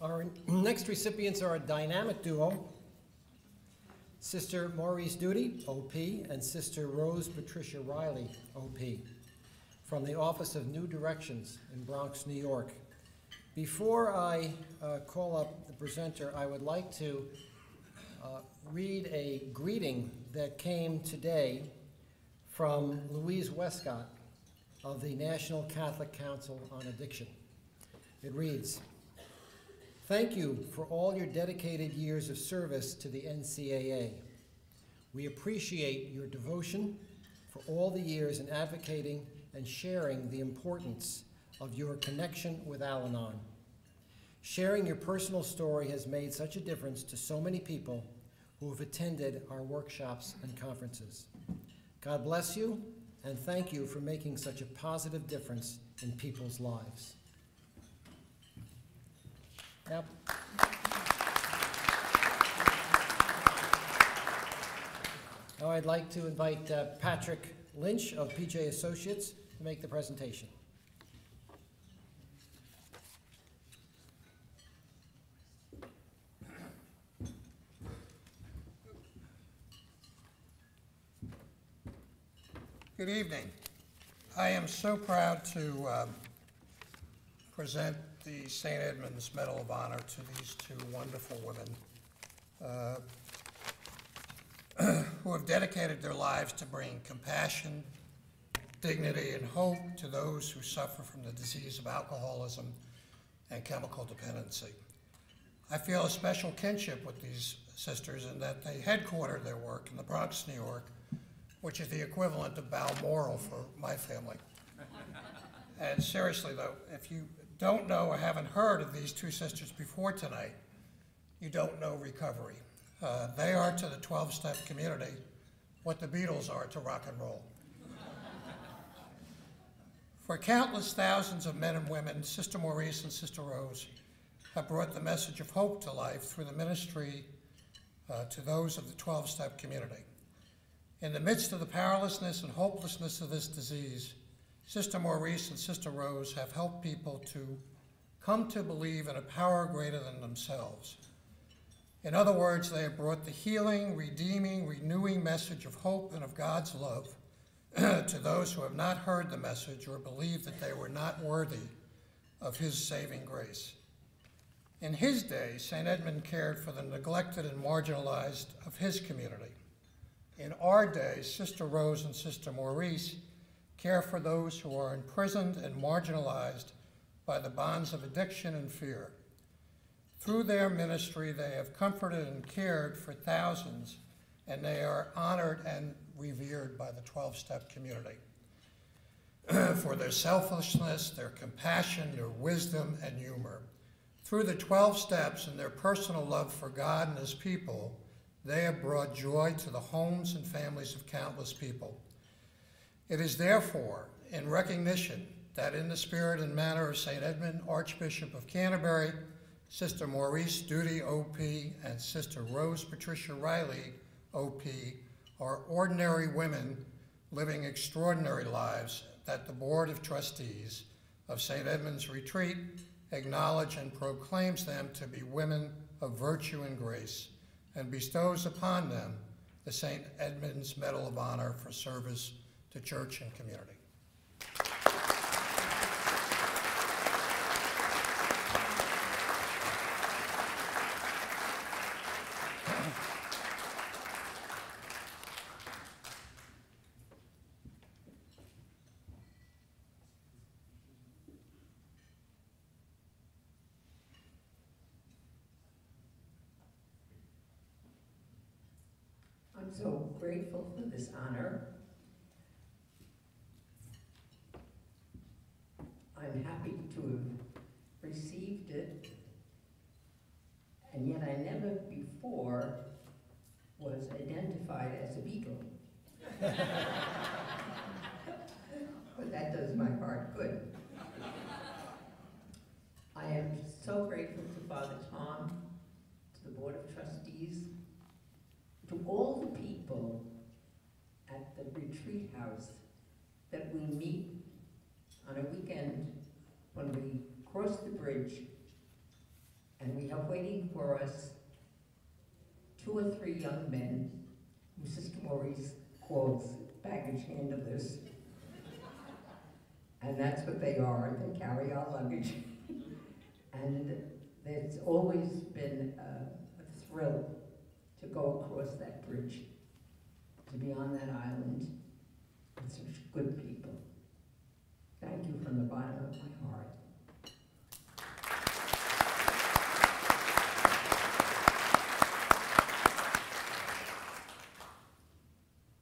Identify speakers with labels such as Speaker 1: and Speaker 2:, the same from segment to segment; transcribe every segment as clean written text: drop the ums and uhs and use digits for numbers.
Speaker 1: Our next recipients are a dynamic duo, Sister Maurice Doody, OP, and Sister Rose Patricia Reilly, OP, from the Office of New Directions in Bronx, New York. Before I call up the presenter, I would like to read a greeting that came today from Louise Westcott of the National Catholic Council on Addiction. It reads, "Thank you for all your dedicated years of service to the NCAA. We appreciate your devotion for all the years in advocating and sharing the importance of your connection with Al-Anon. Sharing your personal story has made such a difference to so many people who have attended our workshops and conferences. God bless you, and thank you for making such a positive difference in people's lives." Now, I'd like to invite Patrick Lynch of PJ Associates to make the presentation.
Speaker 2: Good evening. I am so proud to present the St. Edmund's Medal of Honor to these two wonderful women who have dedicated their lives to bring compassion, dignity, and hope to those who suffer from the disease of alcoholism and chemical dependency. I feel a special kinship with these sisters in that they headquarter their work in the Bronx, New York, which is the equivalent of Balmoral for my family. And seriously though, if you don't know or haven't heard of these two sisters before tonight, you don't know recovery. They are to the 12-step community what the Beatles are to rock and roll. For countless thousands of men and women, Sister Maurice and Sister Rose have brought the message of hope to life through the ministry to those of the 12-step community. In the midst of the powerlessness and hopelessness of this disease, Sister Maurice and Sister Rose have helped people to come to believe in a power greater than themselves. In other words, they have brought the healing, redeeming, renewing message of hope and of God's love to those who have not heard the message or believed that they were not worthy of his saving grace. In his day, St. Edmund cared for the neglected and marginalized of his community. In our day, Sister Rose and Sister Maurice care for those who are imprisoned and marginalized by the bonds of addiction and fear. Through their ministry, they have comforted and cared for thousands, and they are honored and revered by the 12-step community for their selflessness, their compassion, their wisdom, and humor. Through the 12 steps and their personal love for God and his people, they have brought joy to the homes and families of countless people. It is therefore in recognition that in the spirit and manner of St. Edmund, Archbishop of Canterbury, Sister Maurice Doody, OP, and Sister Rose Patricia Reilly, OP, are ordinary women living extraordinary lives that the Board of Trustees of St. Edmund's Retreat acknowledge and proclaims them to be women of virtue and grace, and bestows upon them the St. Edmund's Medal of Honor for service to church and community.
Speaker 3: I'm so grateful for this honor. I'm happy to have received it, and yet I never before was identified as a Beatle. But that does my heart good. I am so grateful to Father Tom, to the Board of Trustees, to all the people at the retreat house that we meet on a weekend when we cross the bridge And we have waiting for us 2 or 3 young men who Sister Maurice calls baggage handlers. And that's what they are. They carry our luggage. And it's always been a thrill to go across that bridge, to be on that island with such good people. Thank you from the bottom of my heart.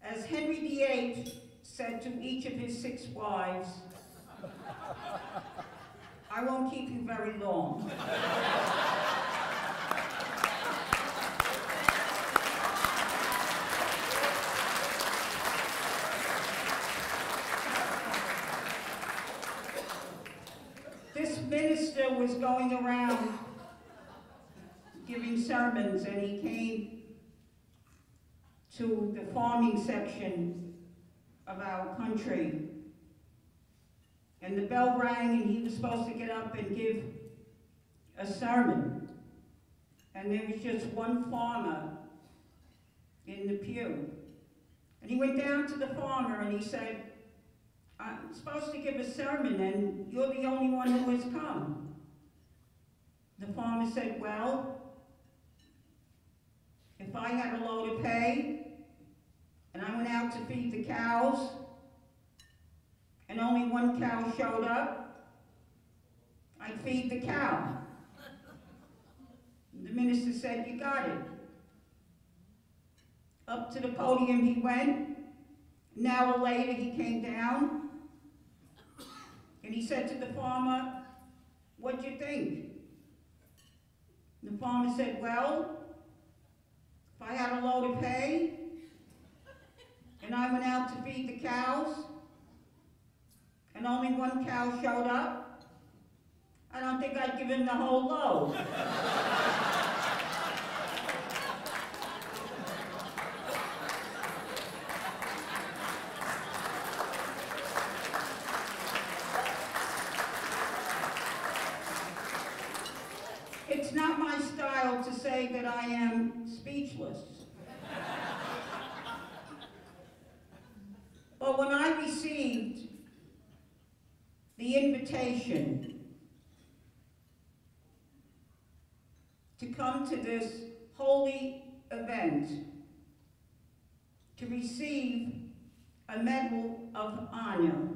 Speaker 4: As Henry VIII said to each of his 6 wives, I won't keep you very long. This minister was going around giving sermons, and he came to the farming section of our country. And the bell rang, and he was supposed to get up and give a sermon. And there was just one farmer in the pew. And he went down to the farmer and he said, I'm supposed to give a sermon and you're the only one who has come. The farmer said, well, if I had a load of hay and I went out to feed the cows and only one cow showed up, I'd feed the cow. The minister said, you got it. Up to the podium he went. An hour later he came down and he said to the farmer, what'd you think? The farmer said, well, if I had a load of hay and I went out to feed the cows and only one cow showed up, I don't think I'd give him the whole load. It's not my style to say that I am speechless. But when I received the invitation to come to this holy event to receive a Medal of Honor,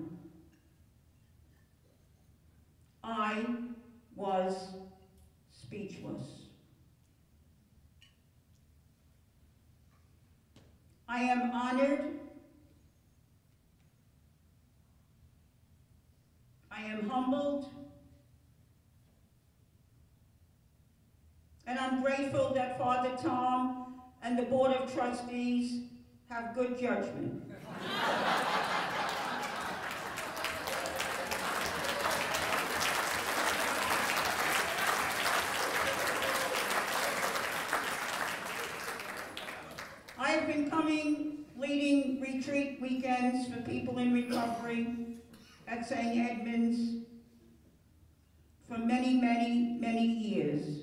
Speaker 4: I was speechless. I am honored. I am humbled. And I'm grateful that Father Tom and the Board of Trustees have good judgment. I have been leading retreat weekends for people in recovery at St. Edmund's for many, many, many years.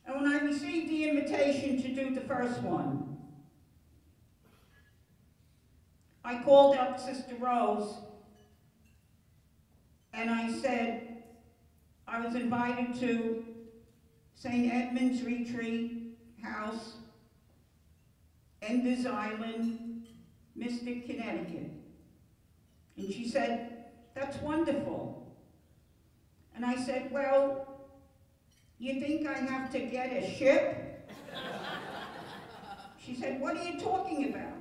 Speaker 4: And when I received the invitation to do the first one, I called up Sister Rose and I said I was invited to St. Edmund's Retreat House, Enders Island, Mystic, Connecticut. And she said, that's wonderful. And I said, well, you think I have to get a ship? She said, what are you talking about?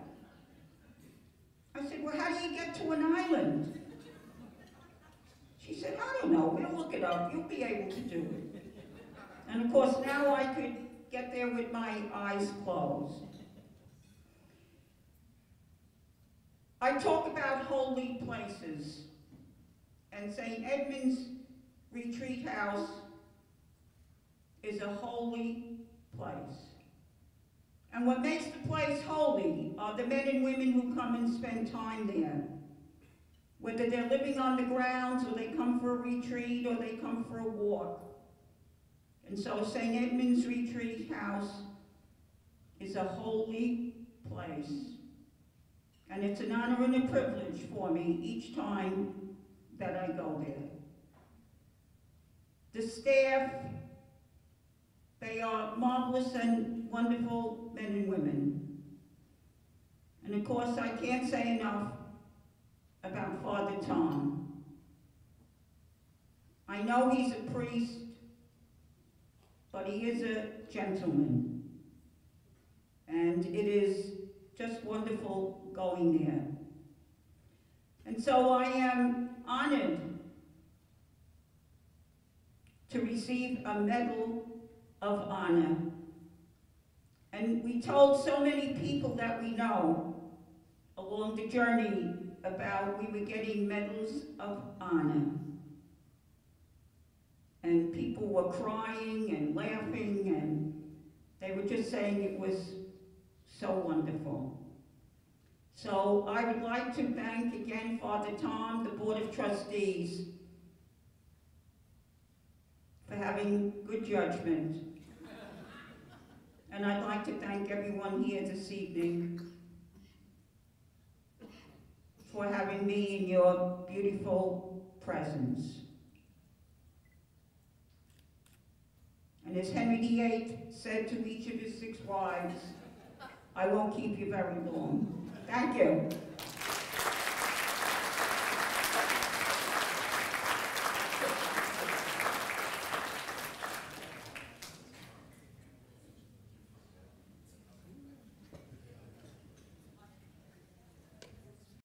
Speaker 4: I said, well, how do you get to an island? She said, I don't know, we'll look it up, you'll be able to do it. And of course, now I could get there with my eyes closed. I talk about holy places, and St. Edmund's Retreat House is a holy place. And what makes the place holy are the men and women who come and spend time there. Whether they're living on the grounds, or they come for a retreat, or they come for a walk. And so St. Edmund's Retreat House is a holy place. And it's an honor and a privilege for me each time that I go there. The staff, they are marvelous and wonderful men and women. And of course, I can't say enough about Father Tom. I know he's a priest, but he is a gentleman. And it is just wonderful going there. And so I am honored to receive a Medal of Honor. And we told so many people that we know along the journey about we were getting Medals of Honor. And people were crying and laughing, and they were just saying it was so wonderful. So I would like to thank again Father Tom, the Board of Trustees, for having good judgment. And I'd like to thank everyone here this evening for having me in your beautiful presence. And as Henry VIII said to each of his 6 wives, I won't keep you very long. Thank you.